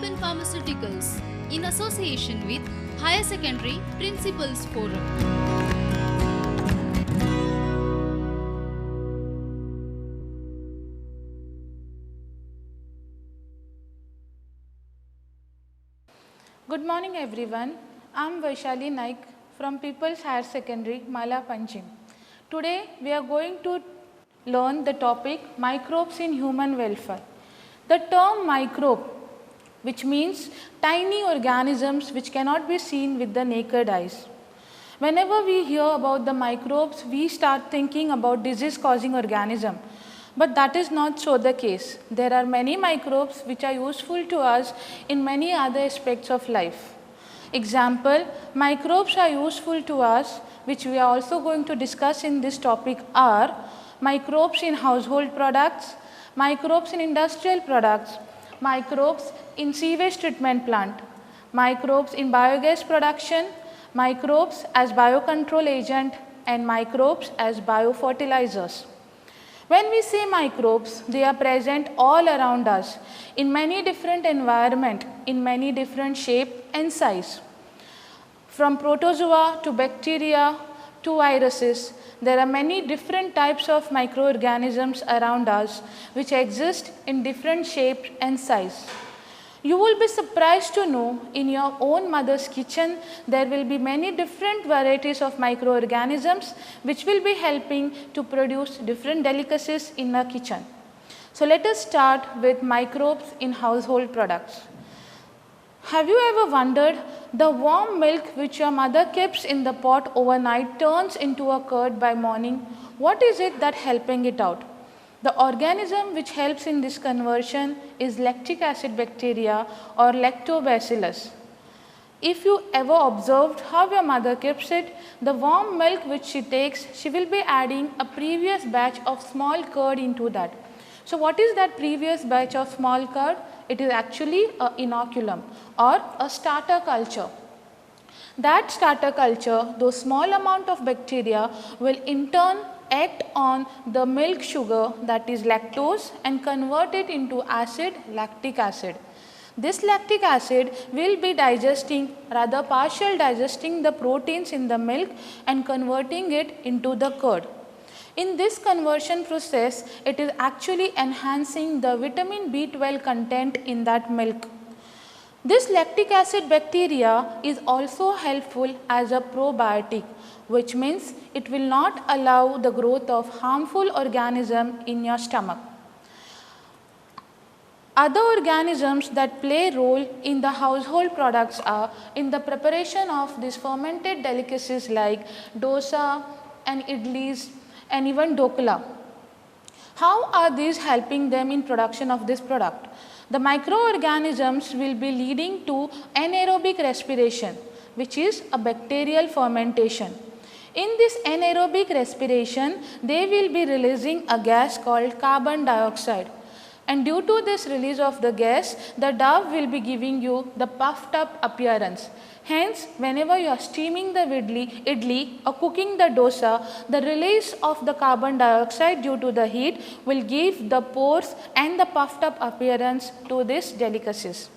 Lupin Pharmaceuticals in association with Higher Secondary Principals Forum. Good morning everyone. I am Vaishali Naik from People's Higher Secondary, Mala Panchim. Today we are going to learn the topic microbes in human welfare. The term microbe, which means tiny organisms which cannot be seen with the naked eyes. Whenever we hear about the microbes, we start thinking about disease causing organism. But that is not so the case. There are many microbes which are useful to us in many other aspects of life. Example, microbes are useful to us, which we are also going to discuss in this topic, are microbes in household products, microbes in industrial products, microbes in sewage treatment plant, microbes in biogas production, microbes as biocontrol agent, and microbes as biofertilizers. When we say microbes, they are present all around us in many different environments, in many different shape and size. From protozoa to bacteria to viruses, there are many different types of microorganisms around us which exist in different shapes and size. You will be surprised to know in your own mother's kitchen there will be many different varieties of microorganisms which will be helping to produce different delicacies in the kitchen. So let us start with microbes in household products. Have you ever wondered the warm milk which your mother keeps in the pot overnight turns into a curd by morning? What is it that helping it out? The organism which helps in this conversion is lactic acid bacteria or lactobacillus. If you ever observed how your mother keeps it, the warm milk which she takes, she will be adding a previous batch of small curd into that. So what is that previous batch of small curd? It is actually an inoculum or a starter culture. That starter culture, those small amount of bacteria will in turn act on the milk sugar, that is lactose, and convert it into acid, lactic acid. This lactic acid will be digesting, rather partial digesting the proteins in the milk and converting it into the curd. In this conversion process, it is actually enhancing the vitamin B12 content in that milk. This lactic acid bacteria is also helpful as a probiotic, which means it will not allow the growth of harmful organism in your stomach. Other organisms that play role in the household products are in the preparation of these fermented delicacies like dosa and idlis and even dokla. How are these helping them in production of this product? The microorganisms will be leading to anaerobic respiration, which is a bacterial fermentation. In this anaerobic respiration, they will be releasing a gas called carbon dioxide. And due to this release of the gas, the dough will be giving you the puffed up appearance. Hence, whenever you are steaming the idli or cooking the dosa, the release of the carbon dioxide due to the heat will give the pores and the puffed up appearance to these delicacies.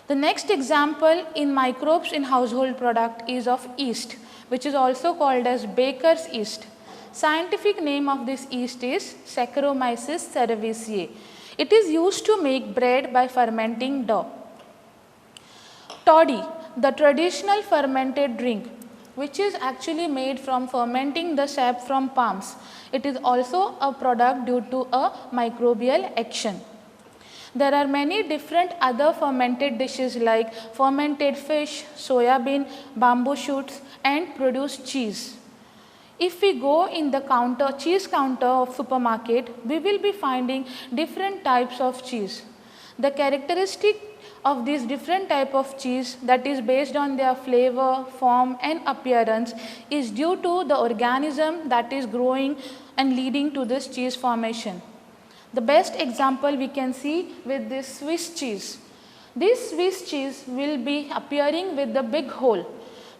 The next example in microbes in household product is of yeast, which is also called as baker's yeast. Scientific name of this yeast is Saccharomyces cerevisiae. It is used to make bread by fermenting dough. Toddy, the traditional fermented drink, which is actually made from fermenting the sap from palms. It is also a product due to a microbial action. There are many different other fermented dishes like fermented fish, soya bean, bamboo shoots, and produced cheese. If we go in the cheese counter of supermarket, we will be finding different types of cheese. The characteristic of these different type of cheese that is based on their flavor, form and appearance is due to the organism that is growing and leading to this cheese formation. The best example we can see with this Swiss cheese. This Swiss cheese will be appearing with the big hole.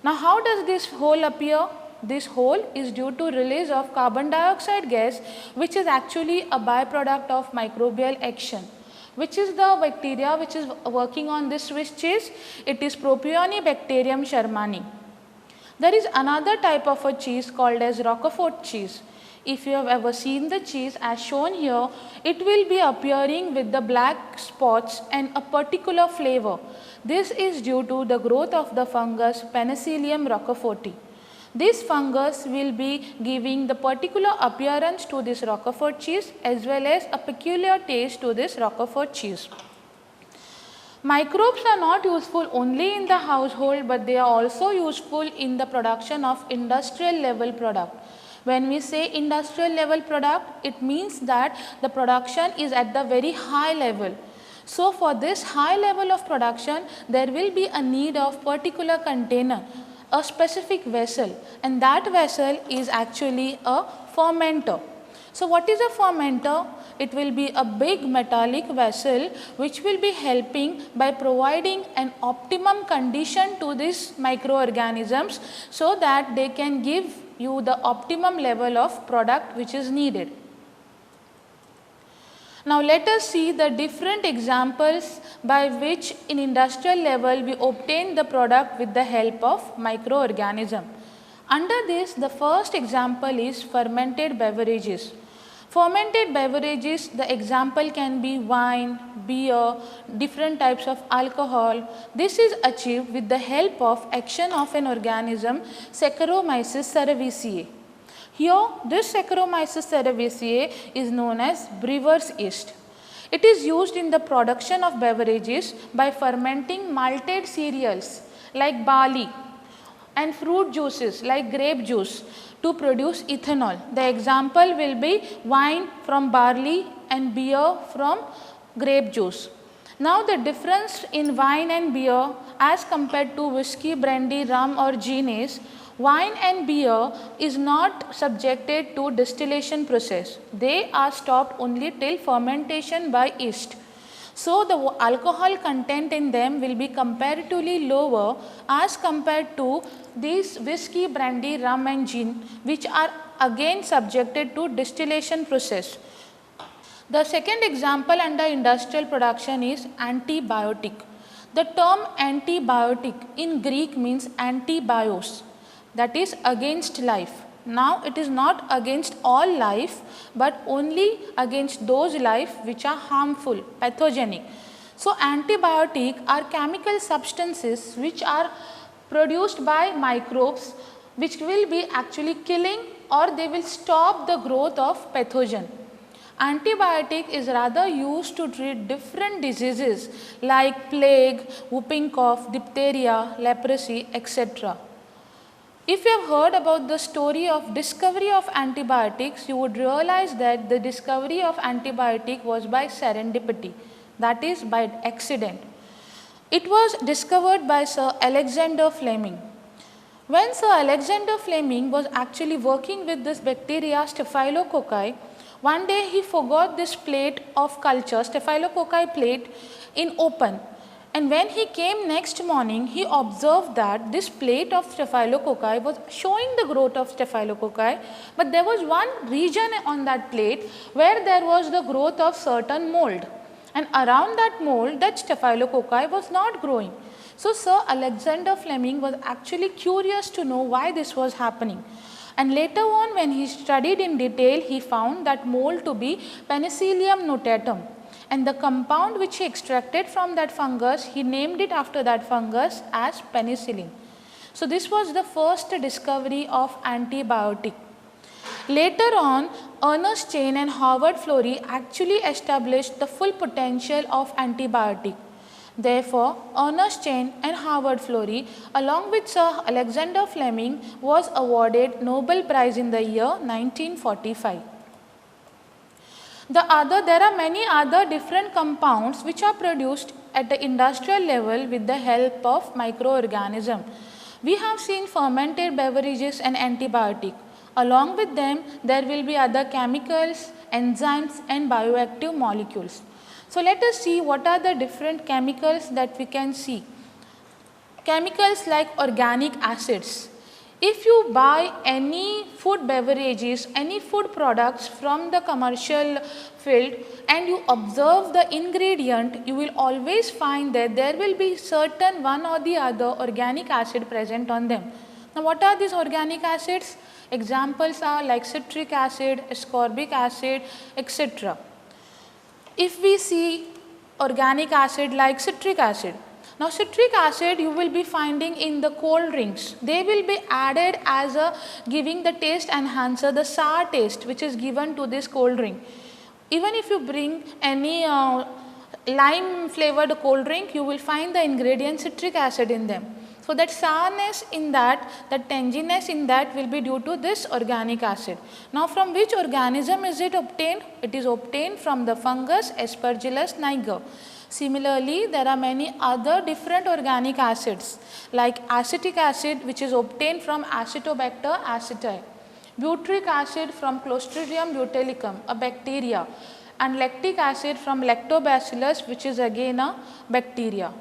Now how does this hole appear? This hole is due to release of carbon dioxide gas, which is actually a byproduct of microbial action. Which is the bacteria which is working on this Swiss cheese? It is Propionibacterium shermani. There is another type of a cheese called as Roquefort cheese. If you have ever seen the cheese as shown here, it will be appearing with the black spots and a particular flavor. This is due to the growth of the fungus Penicillium roqueforti. This fungus will be giving the particular appearance to this Roquefort cheese as well as a peculiar taste to this Roquefort cheese. Microbes are not useful only in the household, but they are also useful in the production of industrial level product. When we say industrial level product, it means that the production is at the very high level. So, for this high level of production, there will be a need of particular container, a specific vessel, and that vessel is actually a fermenter. So, what is a fermenter? It will be a big metallic vessel which will be helping by providing an optimum condition to these microorganisms so that they can give you the optimum level of product which is needed. Now, let us see the different examples by which in industrial level we obtain the product with the help of microorganism. Under this, the first example is fermented beverages. Fermented beverages, the example can be wine, beer, different types of alcohol. This is achieved with the help of action of an organism Saccharomyces cerevisiae. Here, this Saccharomyces cerevisiae is known as brewer's yeast. It is used in the production of beverages by fermenting malted cereals like barley and fruit juices like grape juice to produce ethanol. The example will be wine from barley and beer from grape juice. Now, the difference in wine and beer as compared to whiskey, brandy, rum or gin is wine and beer is not subjected to distillation process. They are stopped only till fermentation by yeast. So, the alcohol content in them will be comparatively lower as compared to these whiskey, brandy, rum and gin, which are again subjected to distillation process. The second example under industrial production is antibiotic. The term antibiotic in Greek means antibios, that is against life. Now, it is not against all life, but only against those life which are harmful, pathogenic. So, antibiotic are chemical substances which are produced by microbes which will be actually killing or they will stop the growth of pathogen. Antibiotic is rather used to treat different diseases like plague, whooping cough, diphtheria, leprosy, etc. If you have heard about the story of discovery of antibiotics, you would realize that the discovery of antibiotic was by serendipity, that is by accident. It was discovered by Sir Alexander Fleming. When Sir Alexander Fleming was actually working with this bacteria Staphylococci, one day he forgot this plate of culture, Staphylococci plate, in open. And when he came next morning, he observed that this plate of Staphylococci was showing the growth of Staphylococci, but there was one region on that plate where there was the growth of certain mold. And around that mold, that Staphylococci was not growing. So, Sir Alexander Fleming was actually curious to know why this was happening. And later on, when he studied in detail, he found that mold to be Penicillium notatum. And the compound which he extracted from that fungus, he named it after that fungus as penicillin. So, this was the first discovery of antibiotic. Later on, Ernest Chain and Howard Florey actually established the full potential of antibiotic. Therefore, Ernest Chain and Howard Florey along with Sir Alexander Fleming was awarded Nobel Prize in the year 1945. There are many other different compounds which are produced at the industrial level with the help of microorganism. We have seen fermented beverages and antibiotic. Along with them, there will be other chemicals, enzymes and bioactive molecules. So, let us see what are the different chemicals that we can see. Chemicals like organic acids. If you buy any food beverages, any food products from the commercial field and you observe the ingredient, you will always find that there will be certain one or the other organic acid present on them. Now what are these organic acids? Examples are like citric acid, ascorbic acid, etc. If we see organic acid like citric acid, now citric acid you will be finding in the cold drinks. They will be added as a giving the taste enhancer, the sour taste which is given to this cold drink. Even if you bring any lime flavored cold drink, you will find the ingredient citric acid in them. So that sourness in that, that tanginess in that will be due to this organic acid. Now from which organism is it obtained? It is obtained from the fungus Aspergillus niger. Similarly, there are many other different organic acids like acetic acid which is obtained from Acetobacter aceti, butyric acid from Clostridium botulicum, a bacteria, and lactic acid from Lactobacillus which is again a bacteria.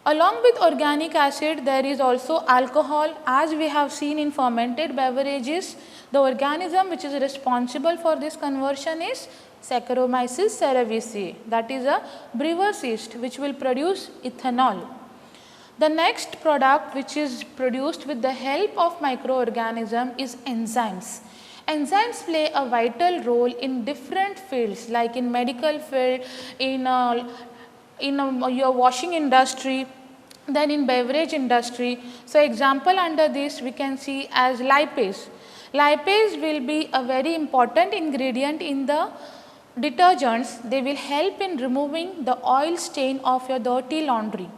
Along with organic acid, there is also alcohol. As we have seen in fermented beverages, the organism which is responsible for this conversion is Saccharomyces cerevisiae, that is a brewer's yeast which will produce ethanol. The next product which is produced with the help of microorganism is enzymes. Enzymes play a vital role in different fields like in medical field, in your washing industry, then in beverage industry. So example under this we can see as lipase. Lipase will be a very important ingredient in the detergents. They will help in removing the oil stain of your dirty laundry.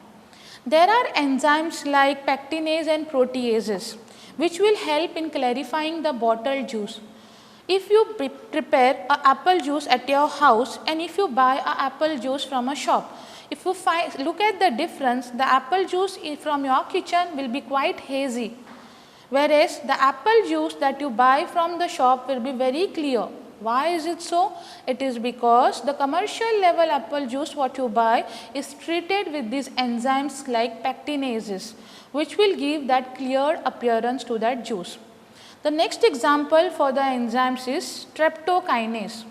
There are enzymes like pectinase and proteases which will help in clarifying the bottled juice. If you prepare a apple juice at your house and if you buy a apple juice from a shop, if you look at the difference, the apple juice from your kitchen will be quite hazy, whereas the apple juice that you buy from the shop will be very clear. Why is it so? It is because the commercial level apple juice what you buy is treated with these enzymes like pectinases which will give that clear appearance to that juice. The next example for the enzymes is streptokinase.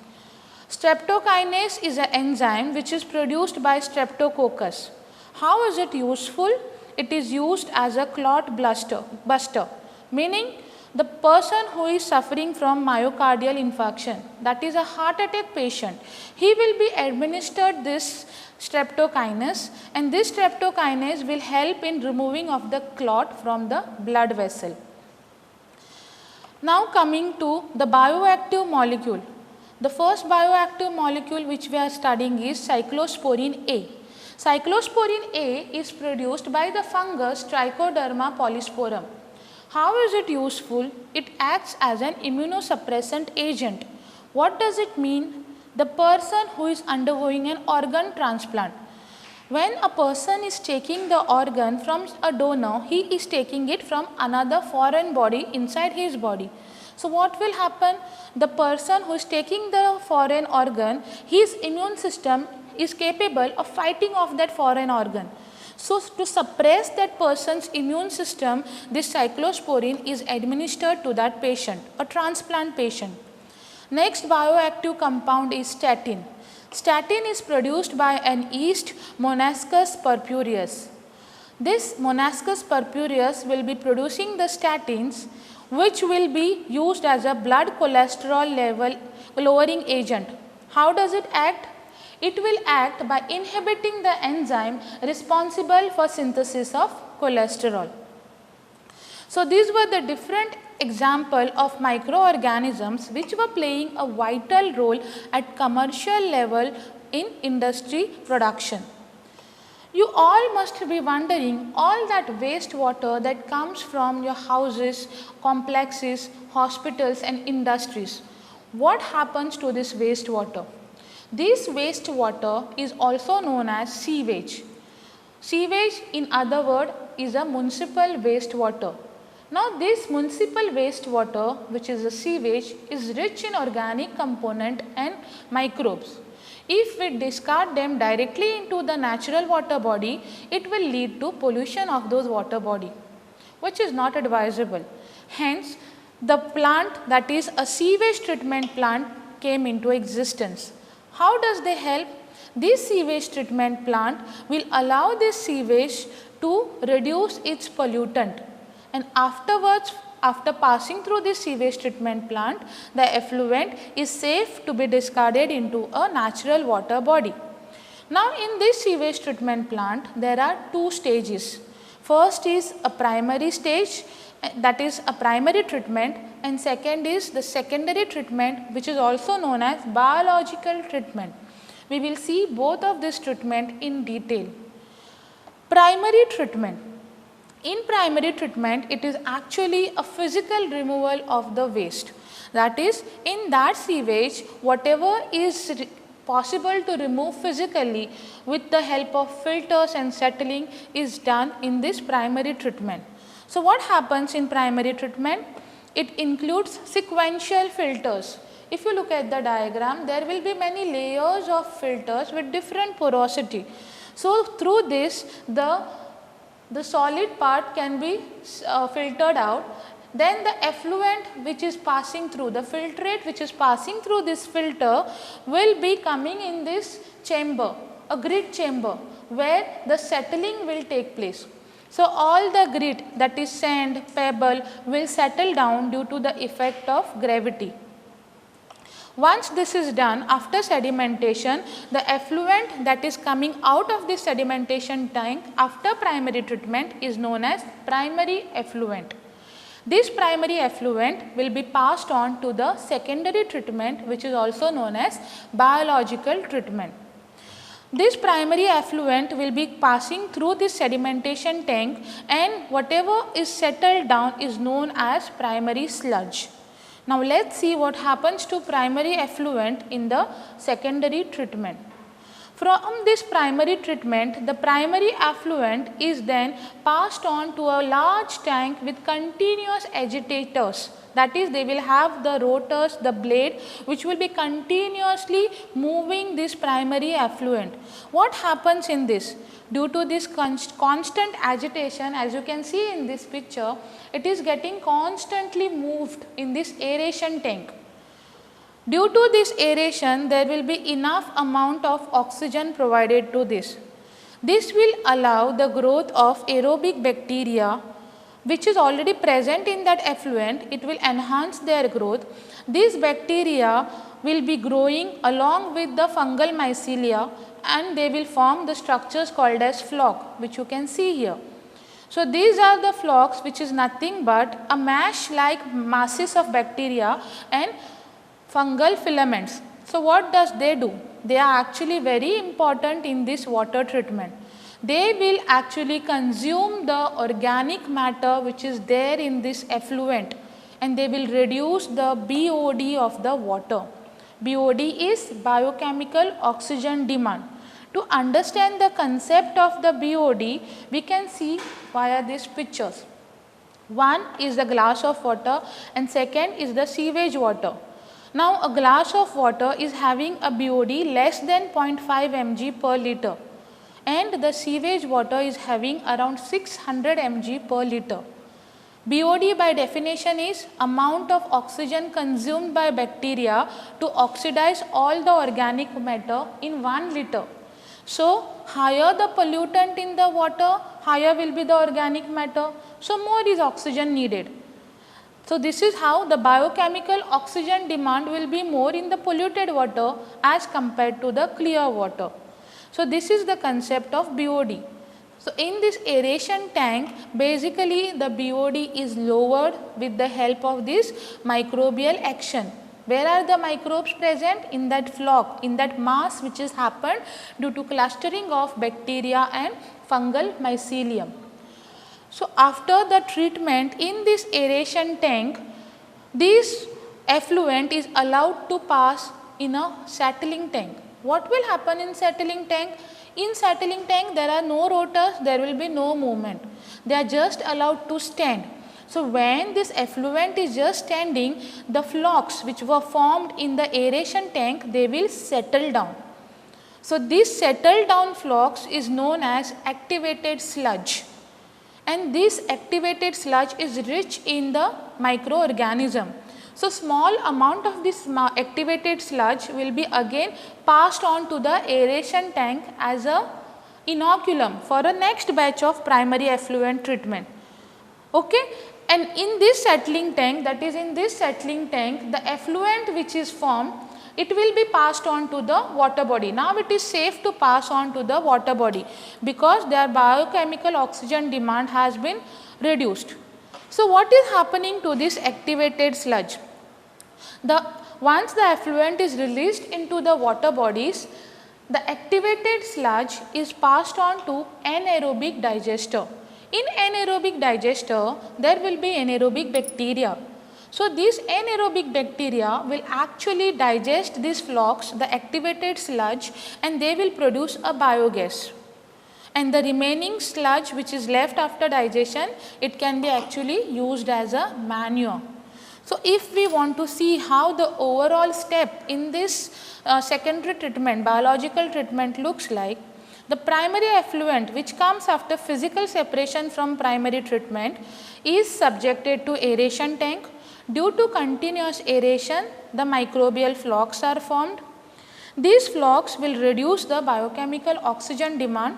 Streptokinase is an enzyme which is produced by Streptococcus. How is it useful? It is used as a clot buster, meaning the person who is suffering from myocardial infarction, that is a heart attack patient, he will be administered this streptokinase and this streptokinase will help in removing of the clot from the blood vessel. Now coming to the bioactive molecule. The first bioactive molecule which we are studying is cyclosporin A. Cyclosporin A is produced by the fungus Trichoderma polysporum. How is it useful? It acts as an immunosuppressant agent. What does it mean? The person who is undergoing an organ transplant. When a person is taking the organ from a donor, he is taking it from another foreign body inside his body. So what will happen? The person who is taking the foreign organ, his immune system is capable of fighting off that foreign organ. So to suppress that person's immune system, this cyclosporin is administered to that patient, a transplant patient. Next bioactive compound is statin. Statin is produced by an yeast Monascus purpureus. This Monascus purpureus will be producing the statins which will be used as a blood cholesterol level lowering agent. How does it act? It will act by inhibiting the enzyme responsible for synthesis of cholesterol. So these were the different example of microorganisms which were playing a vital role at commercial level in industry production. You all must be wondering all that wastewater that comes from your houses, complexes, hospitals and industries. What happens to this wastewater? This wastewater is also known as sewage. Sewage in other word is a municipal wastewater. Now this municipal wastewater which is a sewage is rich in organic component and microbes. If we discard them directly into the natural water body, it will lead to pollution of those water body, which is not advisable. Hence, the plant, that is a sewage treatment plant, came into existence. How does they help? This sewage treatment plant will allow this sewage to reduce its pollutant, and afterwards, after passing through this sewage treatment plant, the effluent is safe to be discarded into a natural water body. Now, in this sewage treatment plant, there are two stages. First is a primary stage, that is a primary treatment, and second is the secondary treatment, which is also known as biological treatment. We will see both of this treatment in detail. Primary treatment. In primary treatment, it is actually a physical removal of the waste. That is, in that sewage, whatever is possible to remove physically with the help of filters and settling is done in this primary treatment. So, what happens in primary treatment? It includes sequential filters. If you look at the diagram, there will be many layers of filters with different porosity. So, through this, the solid part can be filtered out. Then the effluent which is passing through, the filtrate which is passing through this filter will be coming in this chamber, a grit chamber, where the settling will take place. So, all the grit, that is sand, pebble, will settle down due to the effect of gravity. Once this is done, after sedimentation, the effluent that is coming out of this sedimentation tank after primary treatment is known as primary effluent. This primary effluent will be passed on to the secondary treatment, which is also known as biological treatment. This primary effluent will be passing through this sedimentation tank, and whatever is settled down is known as primary sludge. Now, let us see what happens to primary effluent in the secondary treatment. From this primary treatment, the primary effluent is then passed on to a large tank with continuous agitators. That is, they will have the rotors, the blade, which will be continuously moving this primary effluent. What happens in this? Due to this constant agitation, as you can see in this picture, it is getting constantly moved in this aeration tank. Due to this aeration, there will be enough amount of oxygen provided to this. This will allow the growth of aerobic bacteria, which is already present in that effluent. It will enhance their growth. These bacteria will be growing along with the fungal mycelia, and they will form the structures called as floc, which you can see here. So, these are the flocs, which is nothing but a mash like masses of bacteria and fungal filaments. So, what does they do? They are actually very important in this water treatment. They will actually consume the organic matter which is there in this effluent, and they will reduce the BOD of the water. BOD is biochemical oxygen demand. To understand the concept of the BOD, we can see via these pictures. One is the glass of water and second is the sewage water. Now, a glass of water is having a BOD less than 0.5 mg per liter, and the sewage water is having around 600 mg per liter. BOD by definition is amount of oxygen consumed by bacteria to oxidize all the organic matter in 1 liter. So, higher the pollutant in the water, higher will be the organic matter. So, more is oxygen needed. So, this is how the biochemical oxygen demand will be more in the polluted water as compared to the clear water. So, this is the concept of BOD. So, in this aeration tank, basically the BOD is lowered with the help of this microbial action. Where are the microbes present? In that floc, in that mass which has happened due to clustering of bacteria and fungal mycelium. So, after the treatment in this aeration tank, this effluent is allowed to pass in a settling tank. What will happen in settling tank? In settling tank, there are no rotors, there will be no movement. They are just allowed to stand. So, when this effluent is just standing, the flocs which were formed in the aeration tank, they will settle down. So, this settled down flocs is known as activated sludge. and this activated sludge is rich in the microorganism. So, small amount of this activated sludge will be again passed on to the aeration tank as a inoculum for a next batch of primary effluent treatment. Okay? And in this settling tank, that is in this settling tank, the effluent which is formed, it will be passed on to the water body. Now it is safe to pass on to the water body because their biochemical oxygen demand has been reduced. So what is happening to this activated sludge? Once the effluent is released into the water bodies, the activated sludge is passed on to anaerobic digester. In anaerobic digester, there will be anaerobic bacteria. So, these anaerobic bacteria will actually digest this flux, the activated sludge, and they will produce a biogas. And the remaining sludge which is left after digestion, it can be actually used as a manure. So, if we want to see how the overall step in this secondary treatment, biological treatment looks like, the primary effluent which comes after physical separation from primary treatment is subjected to aeration tank. Due to continuous aeration, the microbial flocks are formed. These flocks will reduce the biochemical oxygen demand.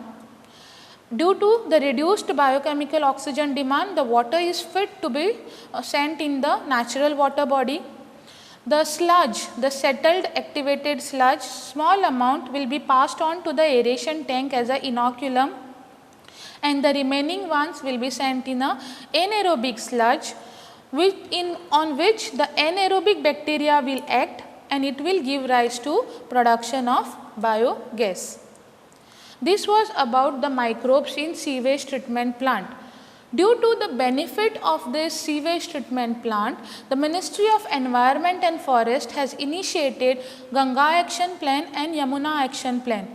Due to the reduced biochemical oxygen demand, the water is fit to be sent in the natural water body. The sludge, the settled activated sludge, small amount will be passed on to the aeration tank as an inoculum, and the remaining ones will be sent in a anaerobic sludge on which the anaerobic bacteria will act, and it will give rise to production of biogas. This was about the microbes in sewage treatment plant. Due to the benefit of this sewage treatment plant, the Ministry of Environment and Forest has initiated Ganga Action Plan and Yamuna Action Plan.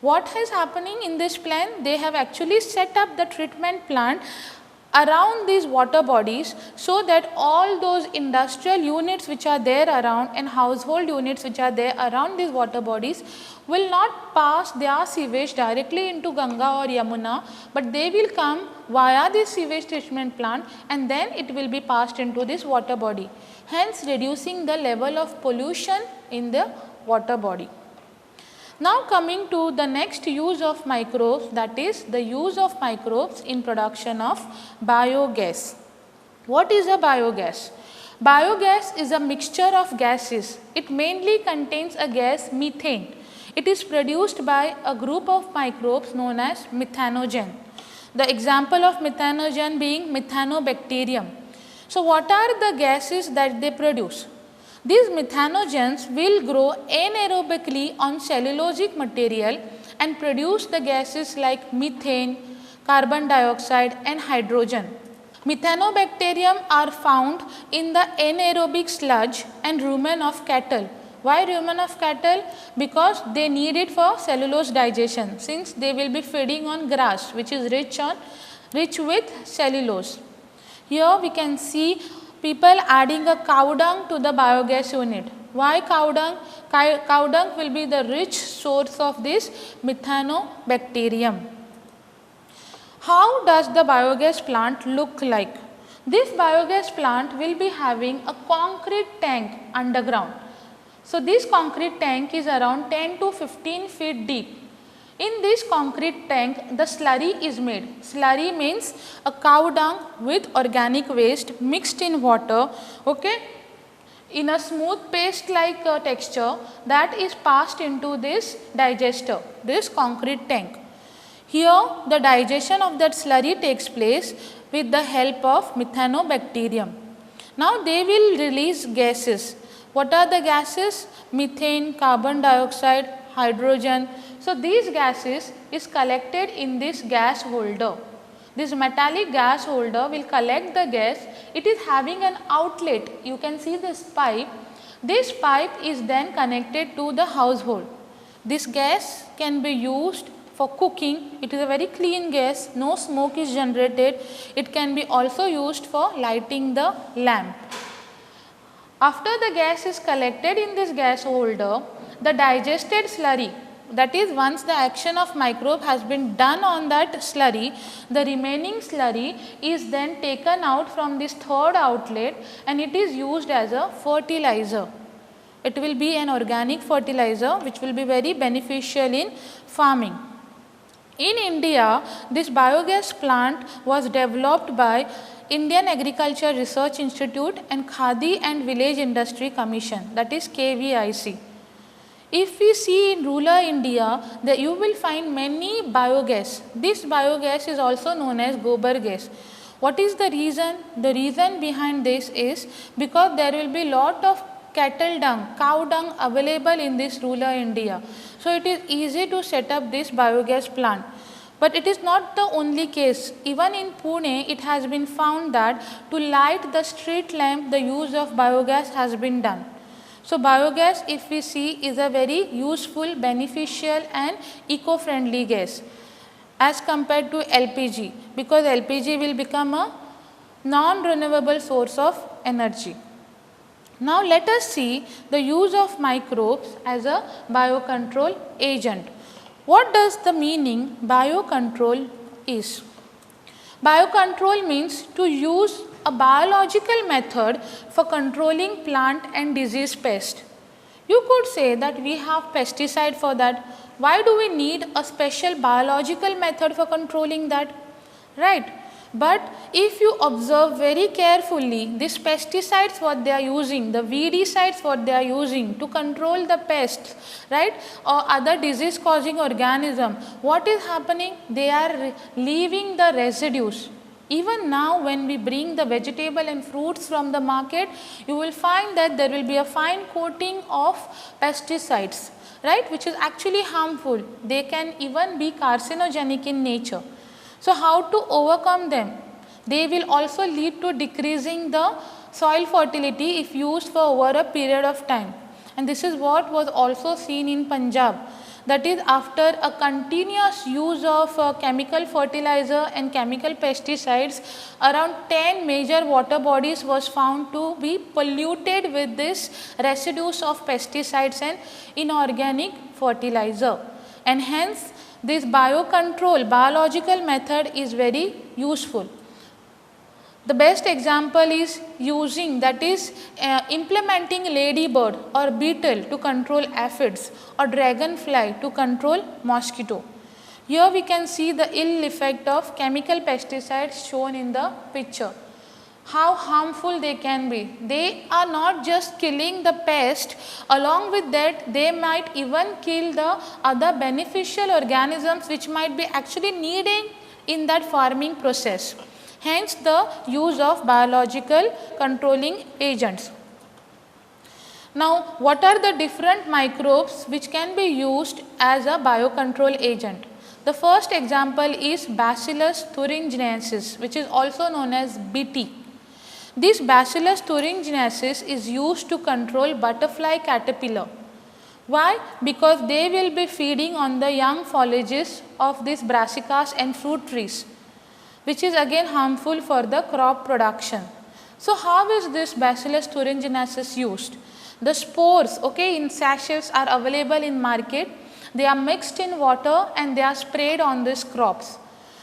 What is happening in this plan? They have actually set up the treatment plant around these water bodies so that all those industrial units which are there around and household units which are there around these water bodies will not pass their sewage directly into Ganga or Yamuna, but they will come via this sewage treatment plant and then it will be passed into this water body, hence reducing the level of pollution in the water body. Now coming to the next use of microbes, that is the use of microbes in production of biogas. What is a biogas? Biogas is a mixture of gases. It mainly contains a gas methane. It is produced by a group of microbes known as methanogen. The example of methanogen being Methanobacterium. So what are the gases that they produce? These methanogens will grow anaerobically on cellulosic material and produce the gases like methane, carbon dioxide and hydrogen. Methanobacterium are found in the anaerobic sludge and rumen of cattle. Why rumen of cattle? Because they need it for cellulose digestion, since they will be feeding on grass which is rich with cellulose. Here we can see people adding a cow dung to the biogas unit. Why cow dung? Cow dung will be the rich source of this methanobacterium. How does the biogas plant look like? This biogas plant will be having a concrete tank underground. So this concrete tank is around 10 to 15 feet deep. In this concrete tank, the slurry is made. Slurry means a cow dung with organic waste mixed in water, okay, in a smooth paste like texture that is passed into this digester, this concrete tank. Here the digestion of that slurry takes place with the help of methanobacterium. Now they will release gases. What are the gases? Methane, carbon dioxide, hydrogen. So these gases is collected in this gas holder. This metallic gas holder will collect the gas. It is having an outlet. You can see this pipe. This pipe is then connected to the household. This gas can be used for cooking. It is a very clean gas. No smoke is generated. It can be also used for lighting the lamp. After the gas is collected in this gas holder, the digested slurry that is once the action of microbe has been done on that slurry, the remaining slurry is then taken out from this third outlet and it is used as a fertilizer. It will be an organic fertilizer which will be very beneficial in farming. In India, this biogas plant was developed by Indian Agriculture Research Institute and Khadi and Village Industry Commission, that is KVIC. If we see in rural India, you will find many biogas. This biogas is also known as gobar gas. What is the reason? The reason behind this is because there will be lot of cattle dung, cow dung available in this rural India. So, it is easy to set up this biogas plant. But it is not the only case. Even in Pune, it has been found that to light the street lamp, the use of biogas has been done. So, biogas, if we see, is a very useful, beneficial and eco-friendly gas as compared to LPG, because LPG will become a non-renewable source of energy. Now, let us see the use of microbes as a biocontrol agent. What does the meaning biocontrol is? Biocontrol means to use a biological method for controlling plant and disease pest. You could say that we have pesticide for that. Why do we need a special biological method for controlling that? Right. But if you observe very carefully, these pesticides what they are using, the weedicides what they are using to control the pests, right, or other disease causing organism, what is happening? They are leaving the residues. Even now when we bring the vegetable and fruits from the market, you will find that there will be a fine coating of pesticides, right, which is actually harmful. They can even be carcinogenic in nature. So, how to overcome them? They will also lead to decreasing the soil fertility if used for over a period of time. And this is what was also seen in Punjab. That is, after a continuous use of chemical fertilizer and chemical pesticides, around 10 major water bodies was found to be polluted with this residues of pesticides and inorganic fertilizer. And hence, this biocontrol, biological method is very useful. The best example is using, that is implementing ladybird or beetle to control aphids or dragonfly to control mosquito. Here we can see the ill effect of chemical pesticides shown in the picture. How harmful they can be. They are not just killing the pest, along with that they might even kill the other beneficial organisms which might be actually needed in that farming process. Hence the use of biological controlling agents. Now, what are the different microbes which can be used as a biocontrol agent? The first example is Bacillus thuringiensis, which is also known as BT. This Bacillus thuringiensis is used to control butterfly caterpillar. Why? Because they will be feeding on the young foliages of these brassicas and fruit trees, which is again harmful for the crop production. So, how is this Bacillus thuringiensis used? The spores, okay, in sachets are available in market. They are mixed in water and they are sprayed on these crops.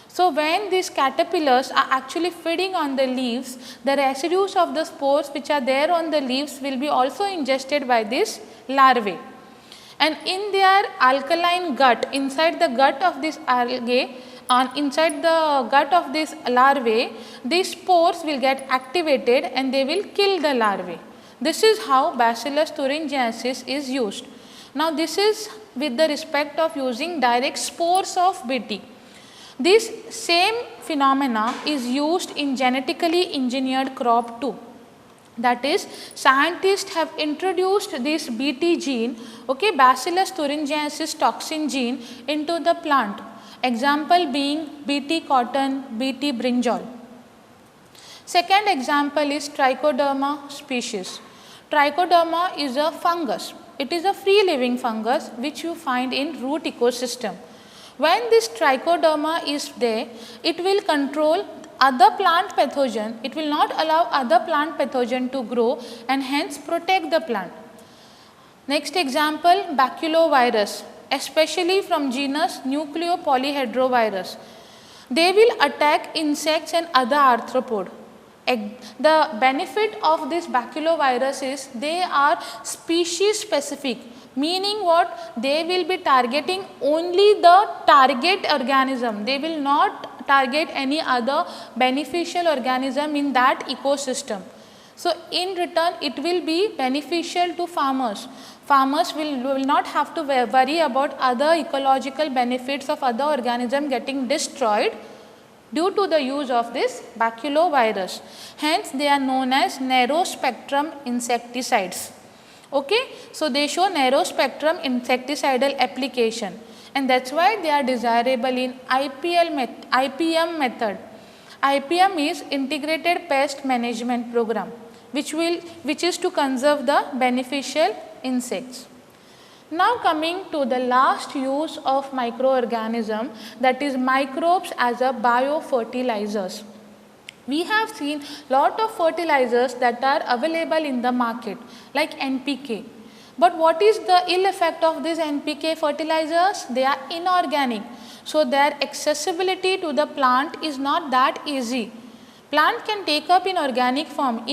So, when these caterpillars are actually feeding on the leaves, the residues of the spores which are there on the leaves will be also ingested by this larvae. And in their alkaline gut, inside the gut of this algae, inside the gut of this larvae, these spores will get activated and they will kill the larvae. This is how Bacillus thuringiensis is used. Now, this is with the respect of using direct spores of BT. This same phenomena is used in genetically engineered crop too. That is, scientists have introduced this BT gene, okay, Bacillus thuringiensis toxin gene into the plant. Example being BT cotton, BT brinjal. Second example is Trichoderma species. Trichoderma is a fungus. It is a free living fungus which you find in root ecosystem. When this Trichoderma is there, it will control other plant pathogen. It will not allow other plant pathogen to grow and hence protect the plant. Next example, baculovirus. especially from genus Nucleopolyhedrovirus. They will attack insects and other arthropod. The benefit of this baculovirus is they are species specific, meaning what? They will be targeting only the target organism. They will not target any other beneficial organism in that ecosystem. So, in return it will be beneficial to farmers. Farmers will not have to worry about other ecological benefits of other organism getting destroyed due to the use of this baculovirus. Hence, they are known as narrow spectrum insecticides. Okay? So, they show narrow spectrum insecticidal application, and that is why they are desirable in IPM method. IPM is Integrated Pest Management Program, which is to conserve the beneficial insects. Now coming to the last use of microorganism, that is microbes as a biofertilizers. We have seen lot of fertilizers that are available in the market like NPK. But what is the ill effect of these NPK fertilizers? They are inorganic. So, their accessibility to the plant is not that easy. Plant can take up in organic form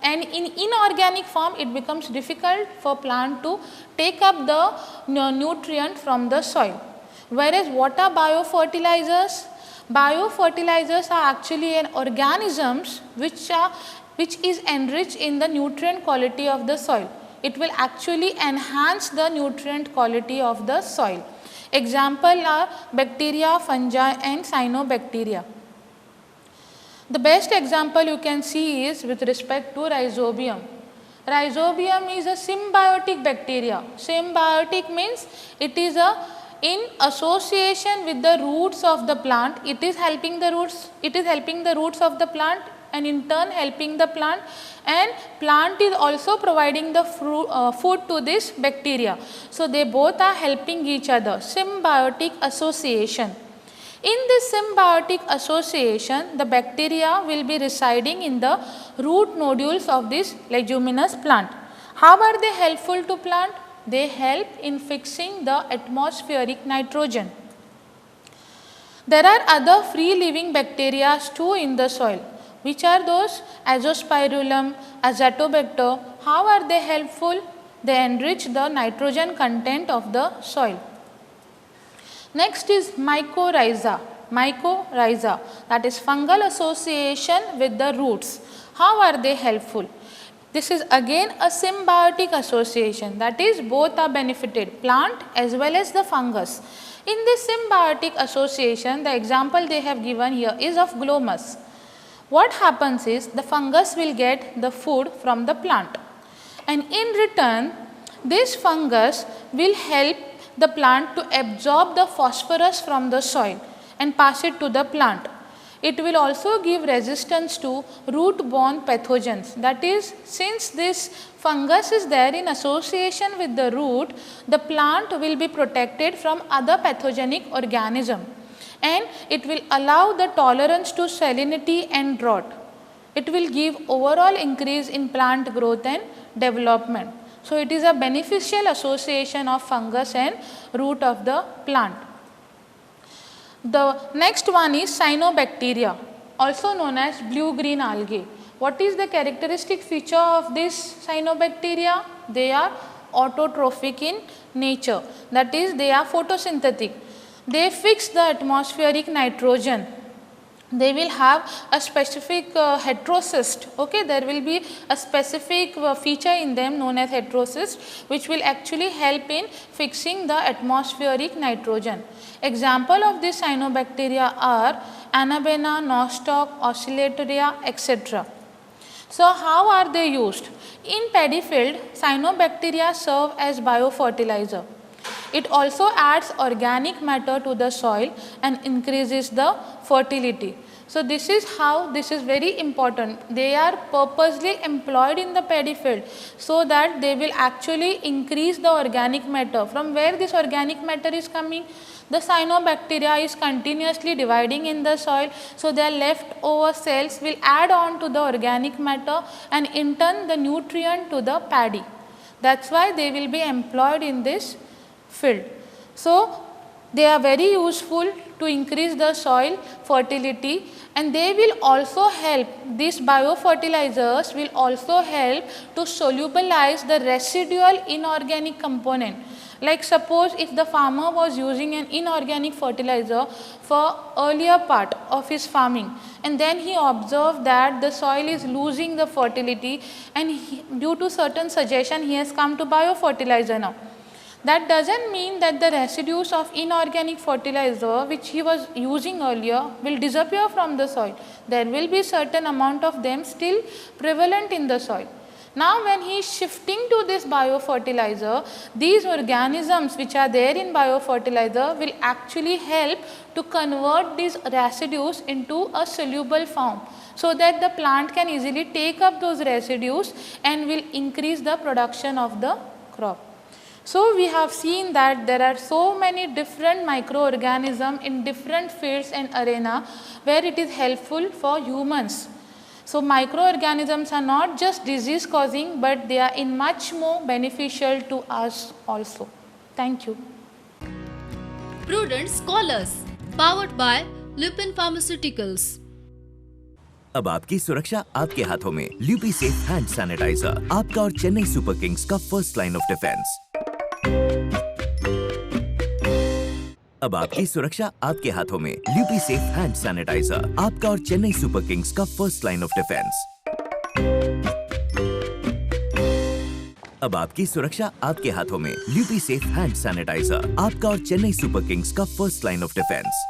and in inorganic form it becomes difficult for plant to take up the nutrient from the soil. Whereas what are biofertilizers? Biofertilizers are actually an organisms which is enriched in the nutrient quality of the soil. It will actually enhance the nutrient quality of the soil. Example are bacteria, fungi and cyanobacteria. The best example you can see is with respect to Rhizobium. Rhizobium is a symbiotic bacteria. Symbiotic means it is in association with the roots of the plant. It is helping the roots of the plant, and in turn helping the plant, and plant is also providing the food to this bacteria. So, they both are helping each other, symbiotic association. In this symbiotic association, the bacteria will be residing in the root nodules of this leguminous plant. How are they helpful to plant? They help in fixing the atmospheric nitrogen. There are other free living bacteria too in the soil. Which are those? Azospirillum, Azotobacter. How are they helpful? They enrich the nitrogen content of the soil. Next is mycorrhiza. Mycorrhiza, that is fungal association with the roots. How are they helpful? This is again a symbiotic association, that is both are benefited, plant as well as the fungus. In this symbiotic association, the example they have given here is of glomus. What happens is the fungus will get the food from the plant, and in return this fungus will help the plant to absorb the phosphorus from the soil and pass it to the plant. It will also give resistance to root-borne pathogens. That is, since this fungus is there in association with the root, the plant will be protected from other pathogenic organism, and it will allow the tolerance to salinity and drought. It will give overall increase in plant growth and development. So, it is a beneficial association of fungus and root of the plant. The next one is cyanobacteria, also known as blue-green algae. What is the characteristic feature of this cyanobacteria? They are autotrophic in nature, that is they are photosynthetic. They fix the atmospheric nitrogen. They will have a specific heterocyst. Okay, there will be a specific feature in them known as heterocyst, which will actually help in fixing the atmospheric nitrogen. Example of this cyanobacteria are Anabaena, Nostoc, Oscillatoria, etc. So, how are they used? In paddy field, cyanobacteria serve as biofertilizer. It also adds organic matter to the soil and increases the fertility. So, this is how, this is very important. They are purposely employed in the paddy field so that they will actually increase the organic matter. From where this organic matter is coming? The cyanobacteria is continuously dividing in the soil. So, their leftover cells will add on to the organic matter and in turn the nutrient to the paddy. That is why they will be employed in this field. So they are very useful to increase the soil fertility, and they will also help, these biofertilizers will also help to solubilize the residual inorganic component. Like suppose if the farmer was using an inorganic fertilizer for earlier part of his farming, and then he observed that the soil is losing the fertility, and due to certain suggestion he has come to biofertilizer now. That does not mean that the residues of inorganic fertilizer which he was using earlier will disappear from the soil. There will be certain amount of them still prevalent in the soil. Now when he is shifting to this biofertilizer, these organisms which are there in biofertilizer will actually help to convert these residues into a soluble form, so that the plant can easily take up those residues and will increase the production of the crop. So we have seen that there are so many different microorganisms in different fields and arena where it is helpful for humans. So microorganisms are not just disease causing, but they are in much more beneficial to us also. Thank you. Prudent Scholars, powered by Lupin Pharmaceuticals. अब आपकी सुरक्षा आपके हाथों में। ल्यूपी safe hand sanitiser, आपका और Chennai super Kings का first line of defence. अब आपकी सुरक्षा आपके हाथों में। ल्यूपी सेफ हैंड सैनिटाइजर, आपका और चेन्नई सुपर किंग्स का फर्स्ट लाइन ऑफ डिफेंस। अब आपकी सुरक्षा आपके हाथों में। ल्यूपी सेफ हैंड सैनिटाइजर, आपका और चेन्नई सुपर किंग्स का फर्स्ट लाइन ऑफ डिफेंस।